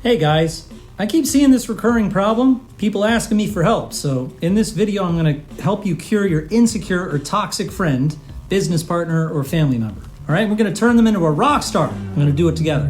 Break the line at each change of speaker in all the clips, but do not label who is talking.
Hey guys, I keep seeing this recurring problem, people asking me for help, so in this video I'm going to help you cure your insecure or toxic friend, business partner, or family member. Alright, we're going to turn them into a rock star. I'm going to do it together.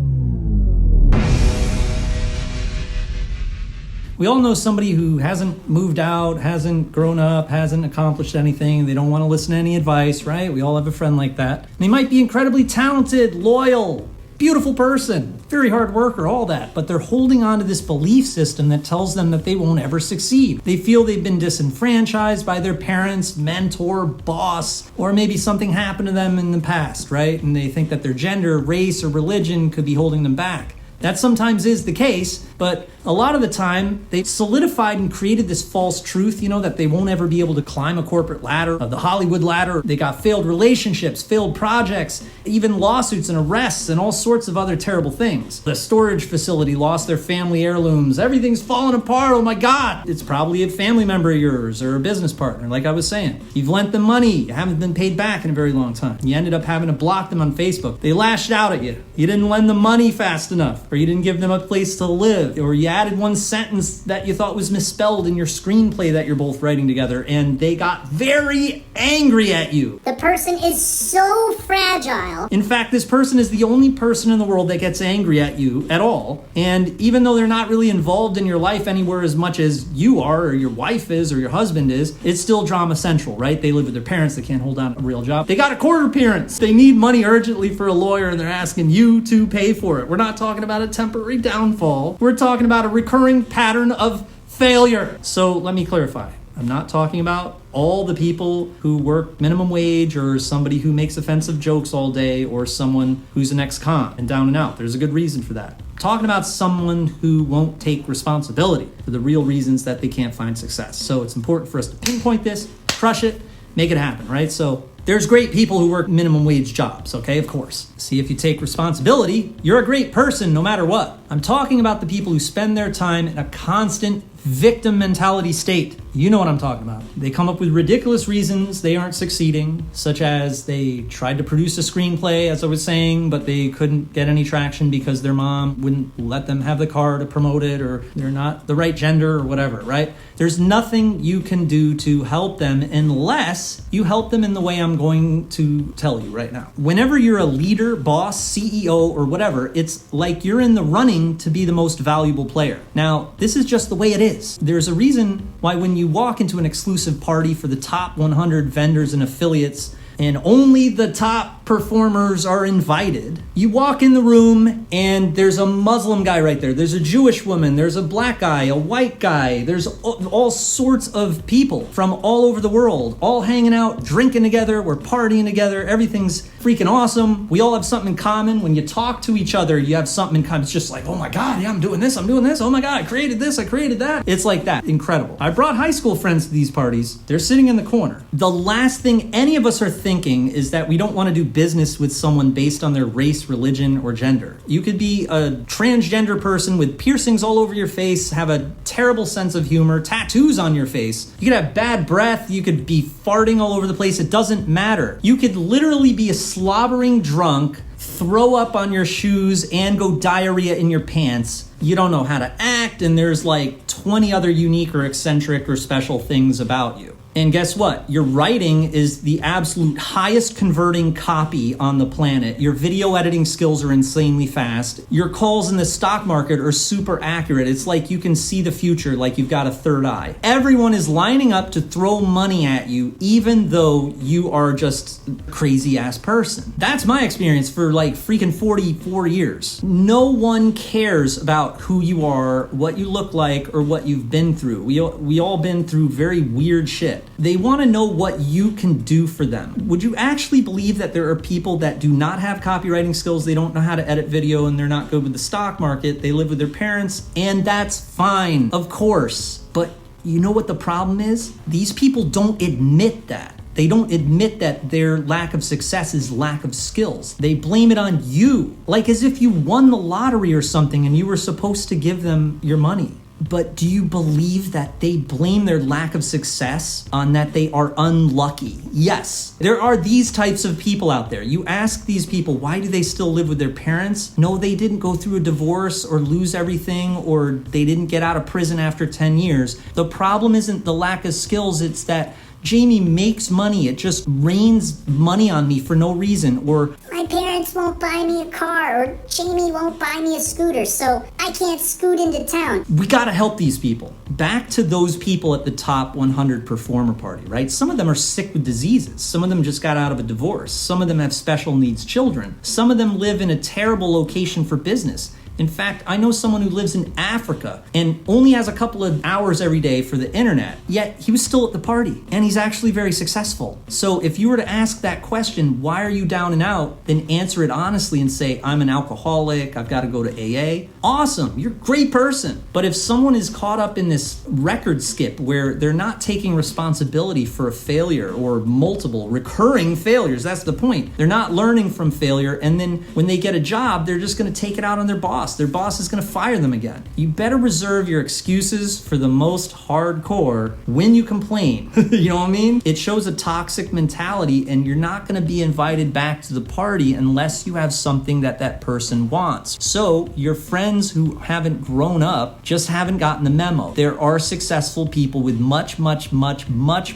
We all know somebody who hasn't moved out, hasn't grown up, hasn't accomplished anything. They don't want to listen to any advice, right? We all have a friend like that. They might be incredibly talented, loyal, beautiful person, very hard worker, all that, but they're holding on to this belief system that tells them that they won't ever succeed. They feel they've been disenfranchised by their parents, mentor, boss, or maybe something happened to them in the past, right? And they think that their gender, race, or religion could be holding them back. That sometimes is the case, but a lot of the time they've solidified and created this false truth, that they won't ever be able to climb a corporate ladder, the Hollywood ladder. They got failed relationships, failed projects, even lawsuits and arrests and all sorts of other terrible things. The storage facility lost their family heirlooms. Everything's falling apart. Oh my God. It's probably a family member of yours or a business partner, like I was saying. You've lent them money. You haven't been paid back in a very long time. You ended up having to block them on Facebook. They lashed out at you. You didn't lend them money fast enough, or you didn't give them a place to live, or you added one sentence that you thought was misspelled in your screenplay that you're both writing together, and they got very angry at you.
The person is so fragile.
In fact, this person is the only person in the world that gets angry at you at all, and even though they're not really involved in your life anywhere as much as you are, or your wife is, or your husband is, it's still drama central, right? They live with their parents, they can't hold down a real job. They got a court appearance. They need money urgently for a lawyer, and they're asking you to pay for it. We're not talking about a temporary downfall. We're talking about a recurring pattern of failure. So let me clarify. I'm not talking about all the people who work minimum wage, or somebody who makes offensive jokes all day, or someone who's an ex-con and down and out. There's a good reason for that. I'm talking about someone who won't take responsibility for the real reasons that they can't find success. So it's important for us to pinpoint this, crush it, make it happen, right? So there's great people who work minimum wage jobs, okay, of course. See, if you take responsibility, you're a great person no matter what. I'm talking about the people who spend their time in a constant victim mentality state. You know what I'm talking about. They come up with ridiculous reasons they aren't succeeding, such as they tried to produce a screenplay, as I was saying, but they couldn't get any traction because their mom wouldn't let them have the car to promote it, or they're not the right gender, or whatever, right? There's nothing you can do to help them unless you help them in the way I'm going to tell you right now. Whenever you're a leader, boss, CEO, or whatever, it's like you're in the running to be the most valuable player. Now, this is just the way it is. There's a reason why when you walk into an exclusive party for the top 100 vendors and affiliates, and only the top performers are invited, you walk in the room and there's a Muslim guy right there, there's a Jewish woman, there's a black guy, a white guy, there's all sorts of people from all over the world, all hanging out, drinking together, we're partying together, everything's freaking awesome. We all have something in common. When you talk to each other, you have something in common. It's just like, oh my God, yeah, I'm doing this, oh my God, I created this, I created that. It's like that, incredible. I brought high school friends to these parties. They're sitting in the corner. The last thing any of us are thinking is that we don't want to do business with someone based on their race, religion, or gender. You could be a transgender person with piercings all over your face, have a terrible sense of humor, tattoos on your face. You could have bad breath. You could be farting all over the place. It doesn't matter. You could literally be a slobbering drunk, throw up on your shoes, and go diarrhea in your pants. You don't know how to act, and there's like 20 other unique or eccentric or special things about you. And guess what? Your writing is the absolute highest converting copy on the planet. Your video editing skills are insanely fast. Your calls in the stock market are super accurate. It's like you can see the future, like you've got a third eye. Everyone is lining up to throw money at you, even though you are just a crazy ass person. That's my experience for like freaking 44 years. No one cares about who you are, what you look like, or what you've been through. We all been through very weird shit. They want to know what you can do for them. Would you actually believe that there are people that do not have copywriting skills, they don't know how to edit video, and they're not good with the stock market, they live with their parents, and that's fine, of course. But you know what the problem is? These people don't admit that. They don't admit that their lack of success is lack of skills. They blame it on you, like as if you won the lottery or something and you were supposed to give them your money. But do you believe that they blame their lack of success on that they are unlucky? Yes, there are these types of people out there. You ask these people, why do they still live with their parents? No, they didn't go through a divorce or lose everything, or they didn't get out of prison after 10 years. The problem isn't the lack of skills, it's that Jamie makes money. It just rains money on me for no reason. Or
my parents won't buy me a car, or Jamie won't buy me a scooter, so I can't scoot into town.
We gotta help these people. Back to those people at the top 100 performer party, right? Some of them are sick with diseases. Some of them just got out of a divorce. Some of them have special needs children. Some of them live in a terrible location for business. In fact, I know someone who lives in Africa and only has a couple of hours every day for the internet, yet he was still at the party and he's actually very successful. So if you were to ask that question, why are you down and out, then answer it honestly and say, I'm an alcoholic, I've got to go to AA. Awesome, you're a great person. But if someone is caught up in this record skip where they're not taking responsibility for a failure or multiple recurring failures, that's the point. They're not learning from failure, and then when they get a job, they're just going to take it out on their boss. Their boss is going to fire them again. You better reserve your excuses for the most hardcore when you complain. You know what I mean? It shows a toxic mentality, and you're not going to be invited back to the party unless you have something that that person wants. So your friends who haven't grown up just haven't gotten the memo. There are successful people with much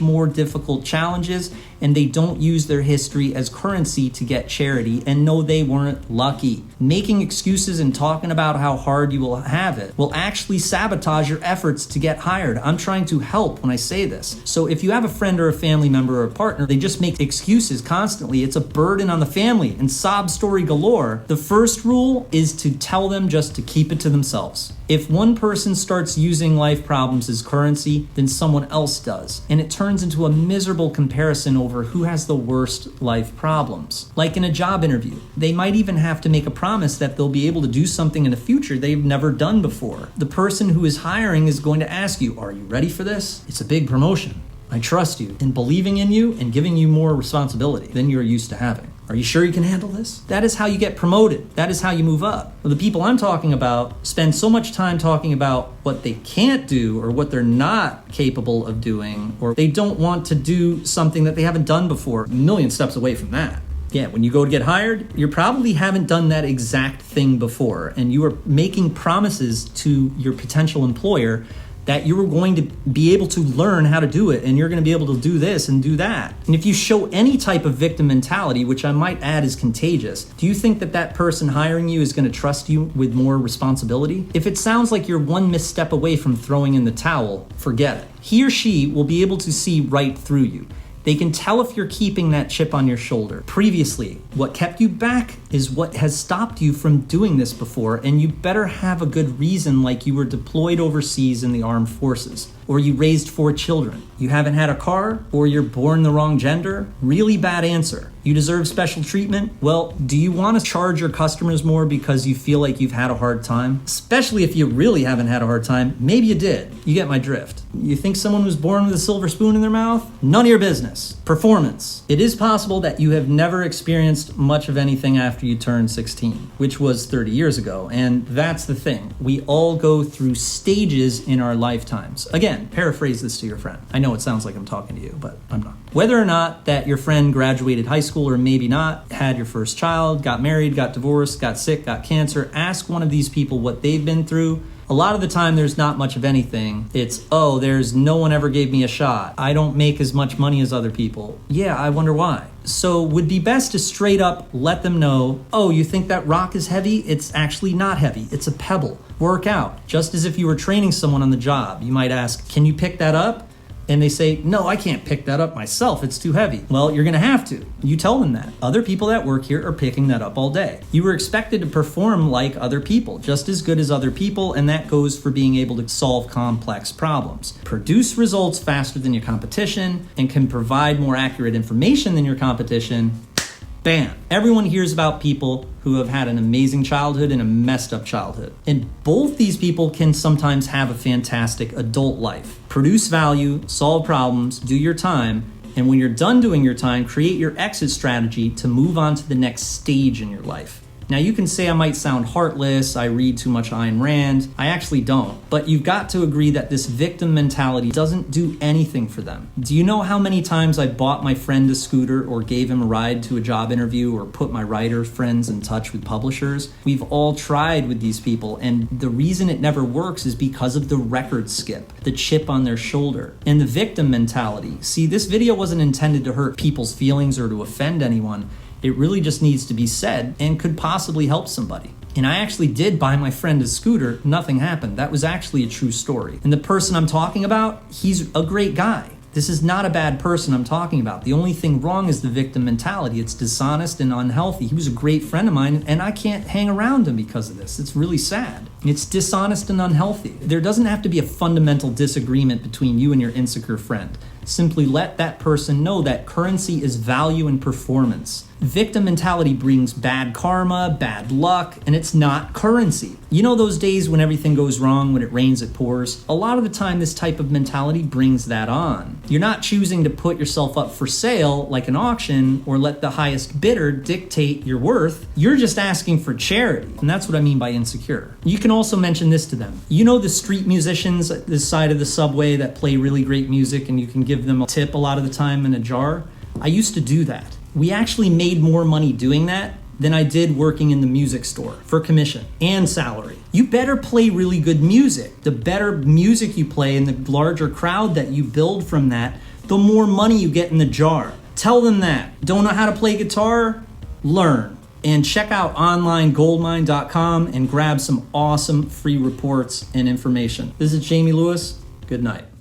more difficult challenges, and they don't use their history as currency to get charity. And no, they weren't lucky. Making excuses and talking about how hard you will have it will actually sabotage your efforts to get hired. I'm trying to help when I say this. So if you have a friend or a family member or a partner, they just make excuses constantly. It's a burden on the family and sob story galore. The first rule is to tell them just to keep it to themselves. If one person starts using life problems as currency, then someone else does. And it turns into a miserable comparison over who has the worst life problems. Like in a job interview, they might even have to make a promise that they'll be able to do something in the future they've never done before. The person who is hiring is going to ask you, are you ready for this? It's a big promotion. I trust you in believing in you and giving you more responsibility than you're used to having. Are you sure you can handle this? That is how you get promoted. That is how you move up. Well, the people I'm talking about spend so much time talking about what they can't do or what they're not capable of doing, or they don't want to do something that they haven't done before. A million steps away from that. Yeah, when you go to get hired, you probably haven't done that exact thing before, and you are making promises to your potential employer that you were going to be able to learn how to do it, and you're going to be able to do this and do that. And if you show any type of victim mentality, which I might add is contagious, do you think that that person hiring you is going to trust you with more responsibility? If it sounds like you're one misstep away from throwing in the towel, forget it. He or she will be able to see right through you. They can tell if you're keeping that chip on your shoulder. Previously, what kept you back is what has stopped you from doing this before, and you better have a good reason, like you were deployed overseas in the armed forces, or you raised 4 children. You haven't had a car, or you're born the wrong gender. Really bad answer. You deserve special treatment? Well, do you want to charge your customers more because you feel like you've had a hard time? Especially if you really haven't had a hard time. Maybe you did. You get my drift. You think someone was born with a silver spoon in their mouth? None of your business. Performance. It is possible that you have never experienced much of anything after you turned 16, which was 30 years ago. And that's the thing. We all go through stages in our lifetimes. Again, paraphrase this to your friend. I know it sounds like I'm talking to you, but I'm not. Whether or not that your friend graduated high school or maybe not, had your first child, got married, got divorced, got sick, got cancer, ask one of these people what they've been through. A lot of the time, there's not much of anything. It's, oh, there's no one ever gave me a shot. I don't make as much money as other people. Yeah, I wonder why. So would be best to straight up let them know, oh, you think that rock is heavy? It's actually not heavy. It's a pebble. Work out. Just as if you were training someone on the job. You might ask, can you pick that up? And they say, no, I can't pick that up myself. It's too heavy. Well, you're going to have to. You tell them that. Other people that work here are picking that up all day. You were expected to perform like other people, just as good as other people, and that goes for being able to solve complex problems. Produce results faster than your competition and can provide more accurate information than your competition. Bam. Everyone hears about people who have had an amazing childhood and a messed up childhood. And both these people can sometimes have a fantastic adult life. Produce value, solve problems, do your time, And when you're done doing your time, create your exit strategy to move on to the next stage in your life. Now, you can say I might sound heartless, I read too much Ayn Rand. I actually don't. But you've got to agree that this victim mentality doesn't do anything for them. Do you know how many times I bought my friend a scooter or gave him a ride to a job interview or put my writer friends in touch with publishers? We've all tried with these people, and the reason it never works is because of the record skip, the chip on their shoulder, and the victim mentality. See, this video wasn't intended to hurt people's feelings or to offend anyone. It really just needs to be said and could possibly help somebody. And I actually did buy my friend a scooter. Nothing happened. That was actually a true story. And the person I'm talking about, he's a great guy. This is not a bad person I'm talking about. The only thing wrong is the victim mentality. It's dishonest and unhealthy. He was a great friend of mine, and I can't hang around him because of this. It's really sad. It's dishonest and unhealthy. There doesn't have to be a fundamental disagreement between you and your insecure friend. Simply let that person know that currency is value and performance. Victim mentality brings bad karma, bad luck, and it's not currency. You know those days when everything goes wrong, when it rains, it pours? A lot of the time, this type of mentality brings that on. You're not choosing to put yourself up for sale like an auction or let the highest bidder dictate your worth. You're just asking for charity, and that's what I mean by insecure. You can also mention this to them. You know the street musicians at this side of the subway that play really great music and you can give them a tip a lot of the time in a jar? I used to do that. We actually made more money doing that than I did working in the music store for commission and salary. You better play really good music. The better music you play and the larger crowd that you build from that, the more money you get in the jar. Tell them that. Don't know how to play guitar? Learn. And check out onlinegoldmine.com and grab some awesome free reports and information. This is Jamie Lewis. Good night.